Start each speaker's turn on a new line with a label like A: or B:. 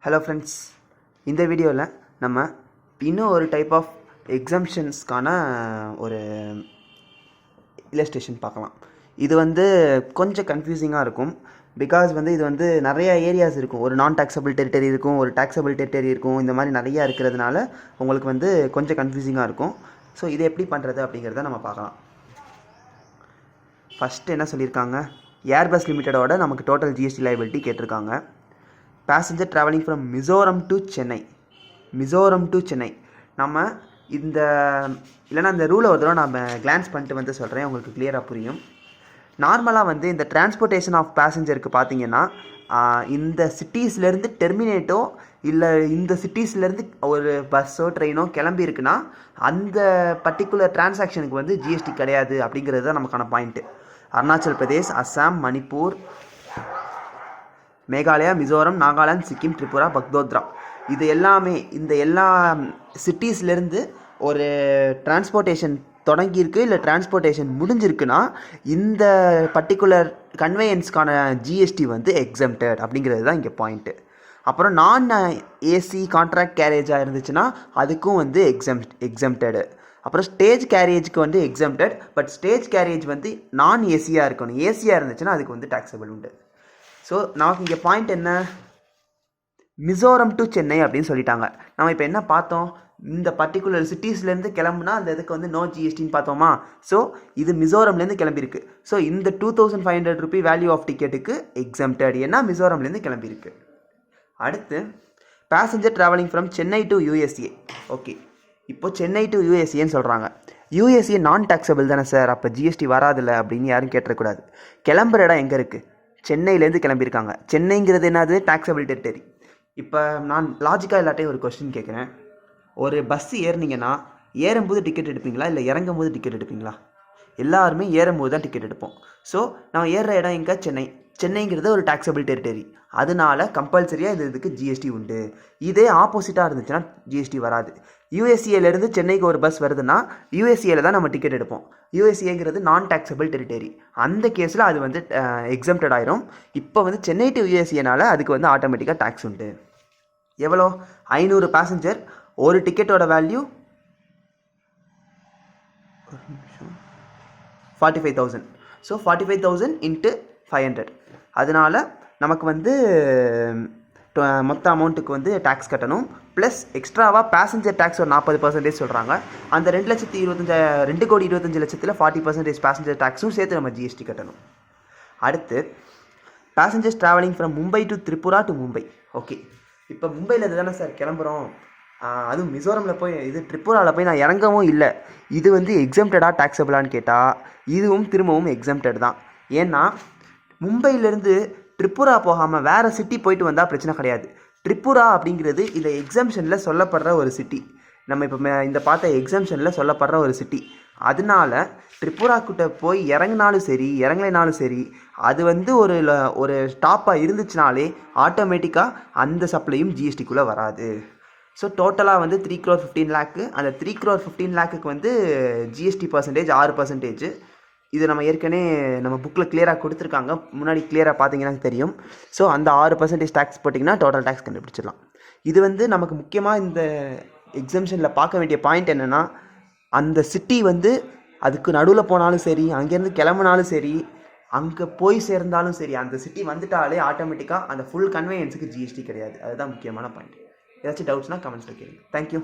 A: Hello friends, இந்த வீடியோவில் நம்ம இன்னும் ஒரு டைப் ஆஃப் எக்ஸம்ஷன்ஸ்க்கான ஒரு இல்லஸ்ட்ரேஷன் பார்க்கலாம். இது கொஞ்சம் கன்ஃபியூசிங்காக இருக்கும். பிகாஸ் இது நிறைய ஏரியாஸ் இருக்கும். ஒரு நான் டாக்ஸபிள் டெரிட்டரி இருக்கும், ஒரு டாக்ஸபிள் டெரிட்டரி இருக்கும். இந்த மாதிரி நிறையா இருக்கிறதுனால உங்களுக்கு கொஞ்சம் கன்ஃபியூசிங்காக இருக்கும். ஸோ இதை எப்படி பண்ணுறது அப்படிங்கிறத நம்ம பார்க்கலாம். ஃபஸ்ட்டு என்ன சொல்லியிருக்காங்க, ஏர்பஸ் லிமிட்டடோட நமக்கு டோட்டல் ஜிஎஸ்டி லைபிலிட்டி கேட்டிருக்காங்க. Passenger travelling from Mizoram to Chennai. நம்ம இல்லைனா இந்த ரூலை ஒரு தடவை நம்ம கிளான்ஸ் பண்ணிட்டு சொல்கிறேன், உங்களுக்கு கிளியராக புரியும். நார்மலாக இந்த டிரான்ஸ்போர்ட்டேஷன் ஆஃப் பேசஞ்சருக்கு பார்த்தீங்கன்னா இந்த சிட்டிஸ்லேருந்து டெர்மினேட்டோ இல்லை இந்த சிட்டிஸ்லேருந்து ஒரு பஸ்ஸோ ட்ரெயினோ கிளம்பியிருக்குன்னா அந்த பர்டிகுலர் டிரான்சாக்ஷனுக்கு ஜிஎஸ்டி கிடையாது அப்படிங்கிறது தான் நமக்கான பாயிண்ட்டு. அருணாச்சல் பிரதேஷ், அஸ்ஸாம், மணிப்பூர், மேகாலயா, மிசோரம், நாகாலாந்து, சிக்கிம், திரிபுரா, பக்தோத்ரா, இது எல்லாமே இந்த எல்லா சிட்டிஸ்லேருந்து ஒரு டிரான்ஸ்போர்ட்டேஷன் தொடங்கியிருக்கு இல்லை டிரான்ஸ்போர்ட்டேஷன் முடிஞ்சிருக்குன்னா இந்த பர்டிகுலர் கன்வேயன்ஸ்க்கான ஜிஎஸ்டி எக்ஸம்டட் அப்படிங்கிறது தான் இங்கே பாயிண்ட்டு. அப்புறம் நான் ஏசி கான்ட்ராக்ட் கேரேஜாக இருந்துச்சுன்னா அதுக்கும் எக்ஸம்டடு. அப்புறம் ஸ்டேஜ் கேரேஜுக்கு எக்ஸம்டட். பட் ஸ்டேஜ் கேரேஜ் நான் ஏசியாக இருக்கணும். ஏசியாக இருந்துச்சுன்னா அதுக்கு டாக்ஸபிள் உண்டு. ஸோ நமக்கு இங்கே பாயிண்ட் என்ன, மிசோரம் டு சென்னை அப்படின்னு சொல்லிட்டாங்க. நம்ம இப்போ என்ன பார்த்தோம், இந்த பர்டிகுலர் சிட்டிஸ்லேருந்து கிளம்புனா அந்த இதுக்கு நோ ஜிஎஸ்டின்னு பார்த்தோமா. ஸோ இது மிசோரம்லேருந்து கிளம்பியிருக்கு. ஸோ இந்த 2500 ரூபி வேல்யூ ஆஃப் டிக்கெட்டுக்கு எக்ஸம்டட், ஏன்னா மிசோரம்லேருந்து கிளம்பியிருக்கு. அடுத்து passenger travelling from Chennai to USA. Okay, இப்போ சென்னை டு யூஎஸ்ஏன்னு சொல்கிறாங்க. யூஎஸ்ஏ நான் டாக்ஸபிள் தானே சார், அப்போ ஜிஎஸ்டி வராதில்ல அப்படின்னு யாரும் கேட்டக்கூடாது. கிளம்புற இடம் எங்கே இருக்குது, சென்னையிலேருந்து கிளம்பியிருக்காங்க. சென்னைங்கிறது என்னது, டாக்ஸபிள் டெரிட்டரி. இப்போ நான் லாஜிக்காக இல்லாட்டே ஒரு கொஸ்டின் கேட்குறேன். ஒரு பஸ் ஏறினீங்கன்னா ஏறும்போது டிக்கெட் எடுப்பீங்களா இல்லை இறங்கும் போது டிக்கெட் எடுப்பீங்களா? எல்லாருமே ஏறும்போது தான் டிக்கெட் எடுப்போம். ஸோ நம்ம ஏறுற இடம் எங்கே, சென்னைங்கிறது ஒரு டாக்ஸபிள் டெரிட்டரி. அதனால கம்பல்சரியாக இதுக்கு ஜிஎஸ்டி உண்டு. இதே ஆப்போசிட்டாக இருந்துச்சுன்னா ஜிஎஸ்டி வராது. யூஎஸ்ஏலேருந்து சென்னைக்கு ஒரு பஸ் வருதுன்னா யூஎஸ்ஏல தான் நம்ம டிக்கெட் எடுப்போம். யூஎஸ்ஏங்கிறது நான் டாக்ஸபிள் டெரிட்டரி. அந்த கேஸில் அது எக்ஸம்டட் ஆயிரும். இப்போ சென்னை டு யூஎஸ்ஏனால அதுக்கு ஆட்டோமேட்டிக்காக டேக்ஸ் உண்டு. எவ்வளோ, 500 பேசஞ்சர், ஒரு டிக்கெட்டோட வேல்யூ 45,000. So 45,000 into 500. அதனால் நமக்கு மொத்த அமௌண்ட்டுக்கு டேக்ஸ் கட்டணும். ப்ளஸ் எக்ஸ்ட்ராவாக பேசஞ்சர் டேக்ஸ் ஒரு 40% சொல்கிறாங்க. அந்த 2,25,00,000 40% பேசஞ்சர் டேக்ஸும் சேர்த்து நம்ம ஜிஎஸ்டி கட்டணும். அடுத்து passengers travelling from Mumbai to Tripura to Mumbai. Okay, இப்போ மும்பையில் தானே சார் கிளம்புறோம், அதுவும் மிசோரமில் போய் திரிபுராவில் போய் நான் இறங்கவும் இல்லை, இது எக்ஸம்டடா டாக்ஸபிளான்னு கேட்டால் இதுவும் திரும்பவும் எக்ஸம்டட் தான். ஏன்னா மும்பையிலேருந்து திரிபுரா போகாமல் வேறு சிட்டி போயிட்டு வந்தால் பிரச்சனை கிடையாது. திரிபுரா அப்படிங்கிறது இந்த எக்ஸம்ஷனில் சொல்லப்படுற ஒரு சிட்டி. நம்ம இப்போ இந்த பார்த்த எக்ஸம்ஷனில் சொல்லப்படுற ஒரு சிட்டி. அதனால திரிபுராக்கிட்ட போய் இறங்கினாலும் சரி இறங்கலைனாலும் சரி அது ஒரு ஸ்டாப்பாக இருந்துச்சுனாலே ஆட்டோமேட்டிக்காக அந்த சப்ளையும் ஜிஎஸ்டிக்குள்ளே வராது. ஸோ டோட்டலாக 3,15,00,000. அந்த 3,15,00,000க்கு ஜிஎஸ்டி பர்சன்டேஜ் 6%. இது நம்ம ஏற்கனவே நம்ம புக்கில் கிளியராக கொடுத்துருக்காங்க, முன்னாடி கிளியராக பார்த்தீங்கன்னா தெரியும். ஸோ அந்த 6% டேக்ஸ் போட்டிங்கன்னா டோட்டல் டேக்ஸ் கண்டுபிடிச்சிடலாம். இது நமக்கு முக்கியமாக இந்த எக்ஸம்ஷனில் பார்க்க வேண்டிய பாயிண்ட் என்னென்னா, அந்த சிட்டி அதுக்கு நடுவில் போனாலும் சரி, அங்கேருந்து கிளம்புனாலும் சரி, அங்கே போய் சேர்ந்தாலும் சரி, அந்த சிட்டி வந்துட்டாலே ஆட்டோமேட்டிக்காக அந்த ஃபுல் கன்வேயன்ஸுக்கு ஜிஎஸ்டி கிடையாது. அதுதான் முக்கியமான பாயிண்ட். ஏதாச்சும் டவுட்ஸ்னால் கமெண்ட்ஸில் கேளுங்க. தேங்க்யூ.